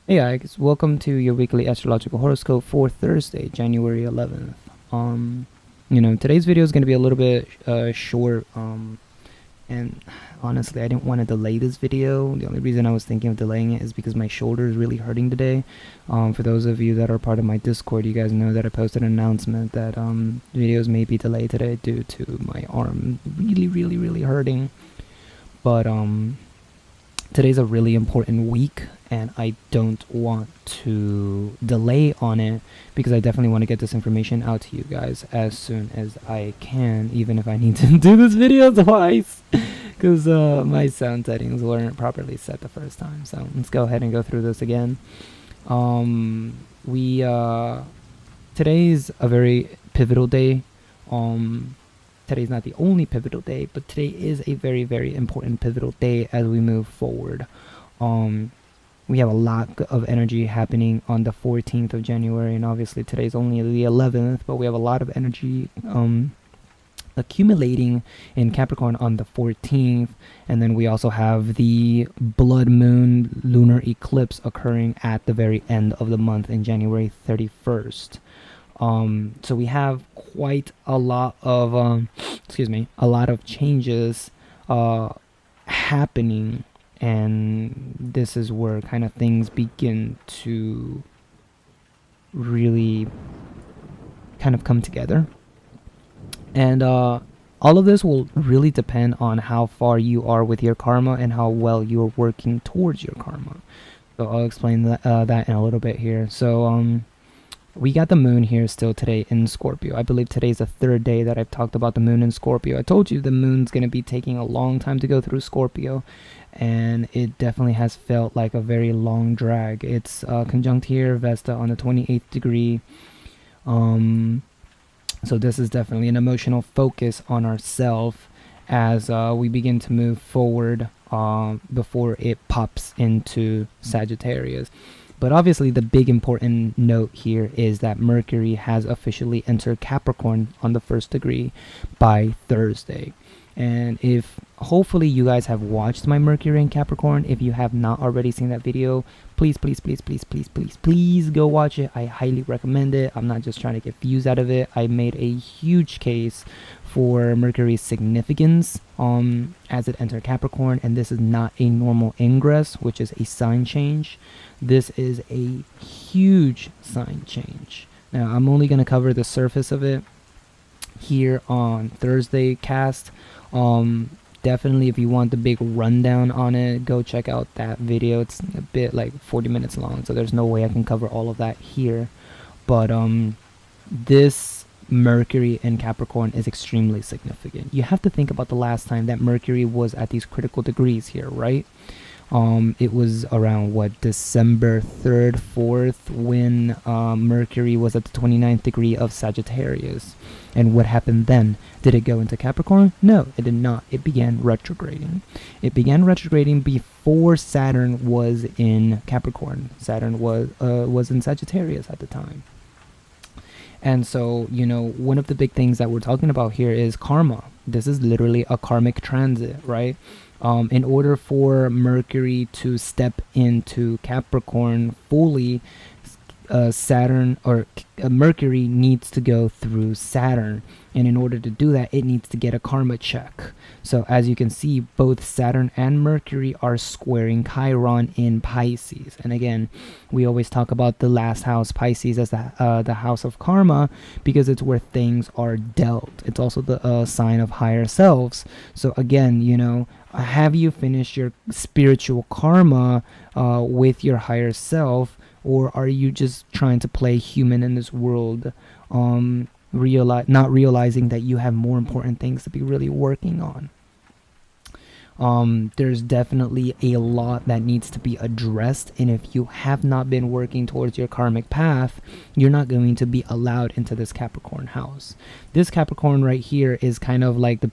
Hey guys, welcome to your weekly astrological horoscope for Thursday, January 11th. Today's video is going to be a little bit short. And honestly, I didn't want to delay this video. The only reason I was thinking of delaying it is because my shoulder is really hurting today. For those of you that are part of my Discord, you guys know that I posted an announcement that videos may be delayed today due to my arm really hurting. But today's a really important week, and I don't want to delay on it because I definitely want to get this information out to you guys as soon as I can, even if I need to do this video twice because my sound settings weren't properly set the first time. So let's go ahead and go through this again. Today's a very pivotal day. Today's not the only pivotal day, but today is a very important pivotal day as we move forward. We have a lot of energy happening on the 14th of January, and obviously today's only the 11th, but we have a lot of energy accumulating in Capricorn on the 14th, and then we also have the blood moon lunar eclipse occurring at the very end of the month in January 31st. So we have quite a lot of a lot of changes happening, and this is where kind of things begin to really kind of come together. And all of this will really depend on how far you are with your karma and how well you're working towards your karma. So I'll explain that in a little bit here. So we got the moon here still today in Scorpio. I believe today's the third day that I've talked about the moon in Scorpio. I told you the moon's going to be taking a long time to go through Scorpio, and it definitely has felt like a very long drag. It's conjunct here, Vesta, on the 28th degree. So this is definitely an emotional focus on ourselves as we begin to move forward before it pops into Sagittarius. But obviously the big important note here is that Mercury has officially entered Capricorn on the 1st degree by Thursday. And if hopefully you guys have watched my Mercury in Capricorn, if you have not already seen that video, please go watch it. I highly recommend it. I'm not just trying to get views out of it. I made a huge case for Mercury's significance as it entered Capricorn, and this is not a normal ingress, which is a sign change. This is a huge sign change. Now I'm only going to cover the surface of it here on Thursday cast. Definitely if you want the big rundown on it, go check out that video. It's a bit like 40 minutes long, so there's no way I can cover all of that here. But this Mercury in Capricorn is extremely significant. You have to think about the last time that Mercury was at these critical degrees here, right? It was around December 3rd, 4th, when Mercury was at the 29th degree of Sagittarius. And what happened then? Did it go into Capricorn? No, it did not. It began retrograding. It began retrograding before Saturn was in Capricorn. Saturn was in Sagittarius at the time. And so, one of the big things that we're talking about here is karma. This is literally a karmic transit, right? In order for Mercury to step into Capricorn fully, Mercury needs to go through Saturn, and in order to do that, it needs to get a karma check. So as you can see, both Saturn and Mercury are squaring Chiron in Pisces. And again, we always talk about the last house, Pisces, as the house of karma, because it's where things are dealt. It's also the sign of higher selves. So again, have you finished your spiritual karma with your higher self? Or are you just trying to play human in this world, not realizing that you have more important things to be really working on? There's definitely a lot that needs to be addressed, and if you have not been working towards your karmic path, you're not going to be allowed into this Capricorn house. This Capricorn right here is kind of like the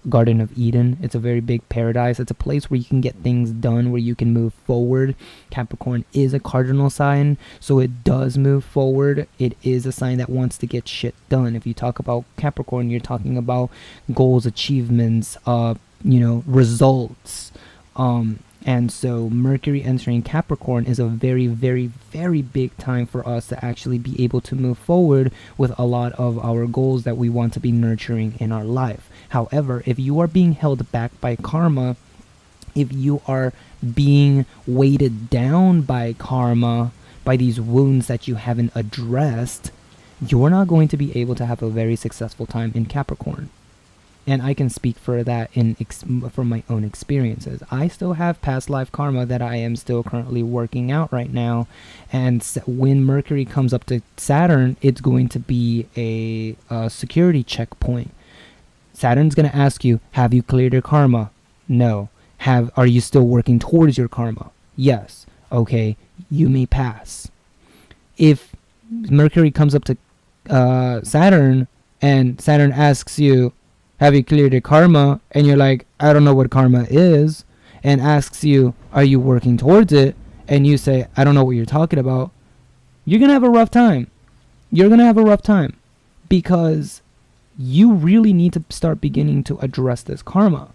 Garden of Eden. It's a very big paradise. It's a place where you can get things done, where you can move forward. Capricorn is a cardinal sign, so it does move forward. It is a sign that wants to get shit done. If you talk about Capricorn, you're talking about goals, achievements, results. And so Mercury entering Capricorn is a very, very, very big time for us to actually be able to move forward with a lot of our goals that we want to be nurturing in our life. However, if you are being held back by karma, if you are being weighted down by karma, by these wounds that you haven't addressed, you're not going to be able to have a very successful time in Capricorn. And I can speak for that from my own experiences. I still have past life karma that I am still currently working out right now. And when Mercury comes up to Saturn, it's going to be a security checkpoint. Saturn's going to ask you, have you cleared your karma? No. Are you still working towards your karma? Yes. Okay, you may pass. If Mercury comes up to Saturn and Saturn asks you, have you cleared your karma? And you're like, I don't know what karma is. And asks you, are you working towards it? And you say, I don't know what you're talking about. You're going to have a rough time. You're going to have a rough time. Because you really need to start beginning to address this karma.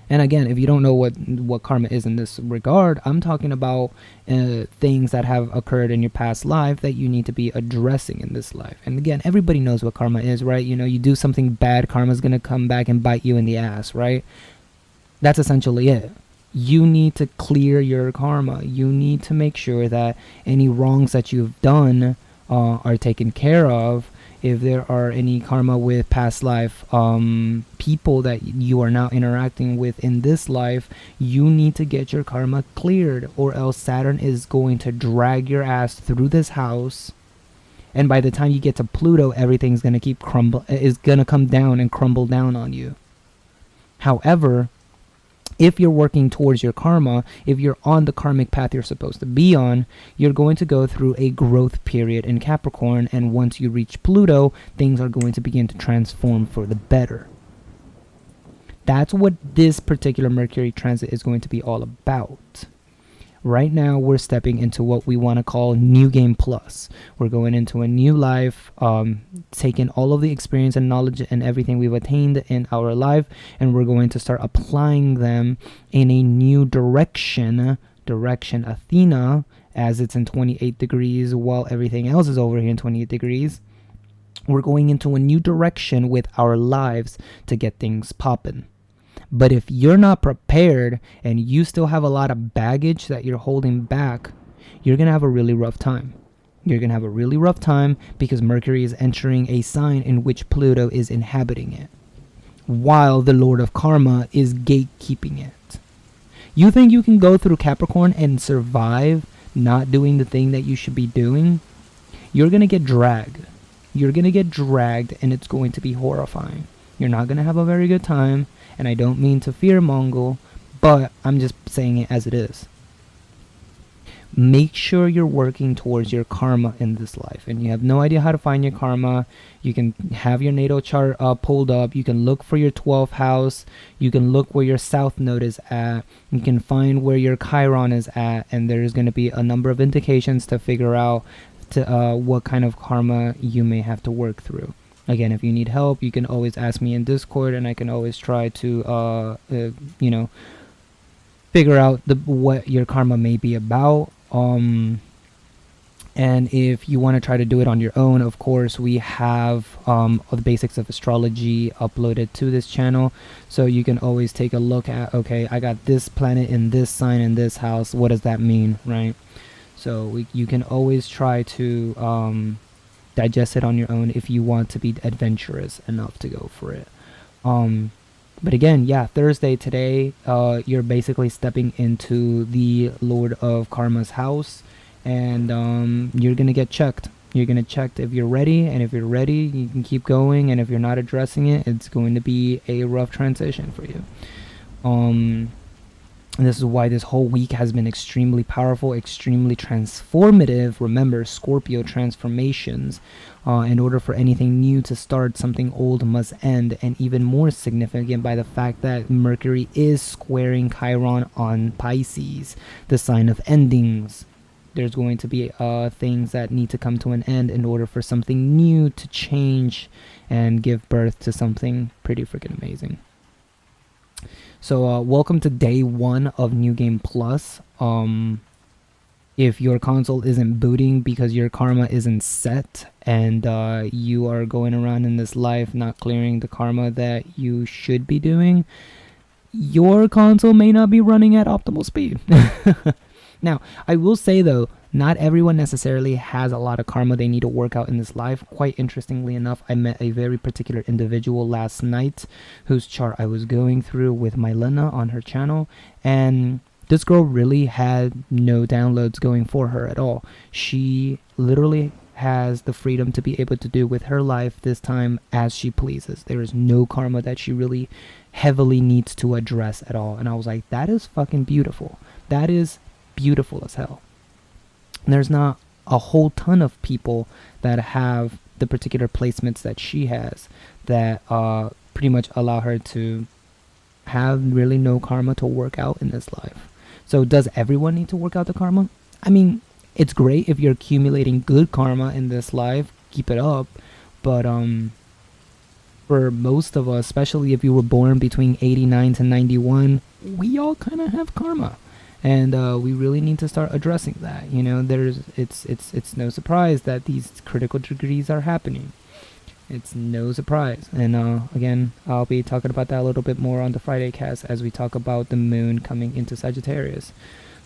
And again, if you don't know what karma is in this regard, I'm talking about things that have occurred in your past life that you need to be addressing in this life. And again, everybody knows what karma is, right? You know, you do something bad, karma's going to come back and bite you in the ass, right? That's essentially it. You need to clear your karma. You need to make sure that any wrongs that you've done are taken care of. If there are any karma with past life people that you are now interacting with in this life, you need to get your karma cleared, or else Saturn is going to drag your ass through this house. And by the time you get to Pluto, everything's going to come down and crumble down on you. However, if you're working towards your karma, if you're on the karmic path you're supposed to be on, you're going to go through a growth period in Capricorn, and once you reach Pluto, things are going to begin to transform for the better. That's what this particular Mercury transit is going to be all about. Right now, we're stepping into what we want to call New Game Plus. We're going into a new life, taking all of the experience and knowledge and everything we've attained in our life, and we're going to start applying them in a new direction Athena, as it's in 28 degrees, while everything else is over here in 28 degrees. We're going into a new direction with our lives to get things popping. But if you're not prepared and you still have a lot of baggage that you're holding back, you're going to have a really rough time. You're going to have a really rough time because Mercury is entering a sign in which Pluto is inhabiting it, while the Lord of Karma is gatekeeping it. You think you can go through Capricorn and survive not doing the thing that you should be doing? You're going to get dragged. You're going to get dragged, and it's going to be horrifying. You're not going to have a very good time. And I don't mean to fearmonger, but I'm just saying it as it is. Make sure you're working towards your karma in this life. And you have no idea how to find your karma. You can have your natal chart pulled up. You can look for your 12th house. You can look where your south node is at. You can find where your Chiron is at. And there's going to be a number of indications to figure out what kind of karma you may have to work through. Again, if you need help, you can always ask me in Discord, and I can always try to, figure out what your karma may be about. And if you want to try to do it on your own, of course, we have the basics of astrology uploaded to this channel. So you can always take a look at, okay, I got this planet in this sign in this house. What does that mean, right? So you can always try to digest it on your own if you want to be adventurous enough to go for it. But again, yeah, Thursday today, you're basically stepping into the Lord of Karma's house, and you're gonna get checked. You're gonna check if you're ready, and if you're ready, you can keep going, and if you're not addressing it, it's going to be a rough transition for you. And this is why this whole week has been extremely powerful, extremely transformative. Remember, Scorpio transformations. In order for anything new to start, something old must end. And even more significant by the fact that Mercury is squaring Chiron on Pisces, the sign of endings. There's going to be things that need to come to an end in order for something new to change and give birth to something pretty freaking amazing. So welcome to day 1 of New Game Plus. If your console isn't booting because your karma isn't set, and you are going around in this life not clearing the karma that you should be doing, your console may not be running at optimal speed. Now, I will say though, not everyone necessarily has a lot of karma they need to work out in this life. Quite interestingly enough, I met a very particular individual last night whose chart I was going through with Mylena on her channel, and this girl really had no downloads going for her at all. She literally has the freedom to be able to do with her life this time as she pleases. There is no karma that she really heavily needs to address at all. And I was like, that is fucking beautiful. That is beautiful as hell. And there's not a whole ton of people that have the particular placements that she has that pretty much allow her to have really no karma to work out in this life. So does everyone need to work out the karma? I mean, it's great if you're accumulating good karma in this life, keep it up. But for most of us, especially if you were born between 89 to 91, we all kind of have karma. And we really need to start addressing that. You know, it's no surprise that these critical degrees are happening. It's no surprise. And again, I'll be talking about that a little bit more on the Friday cast as we talk about the moon coming into Sagittarius.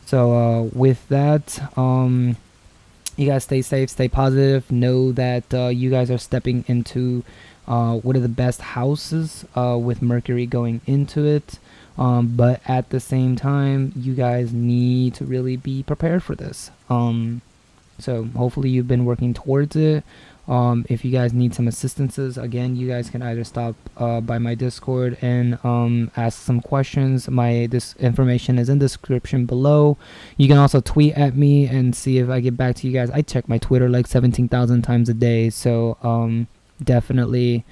So with that, you guys stay safe, stay positive. Know that you guys are stepping into one of the best houses with Mercury going into it. But at the same time, you guys need to really be prepared for this. So hopefully you've been working towards it. If you guys need some assistances, again, you guys can either stop by my Discord and ask some questions. This information is in the description below. You can also tweet at me and see if I get back to you guys. I check my Twitter like 17,000 times a day. So definitely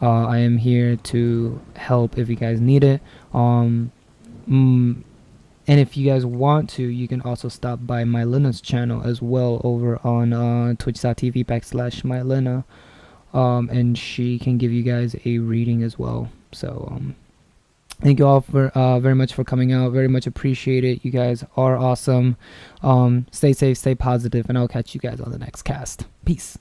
I am here to help if you guys need it. And if you guys want to, you can also stop by Mylena's channel as well over on twitch.tv/Mylena. And she can give you guys a reading as well. So thank you all for very much for coming out. Very much appreciate it. You guys are awesome. Stay safe, stay positive, and I'll catch you guys on the next cast. Peace.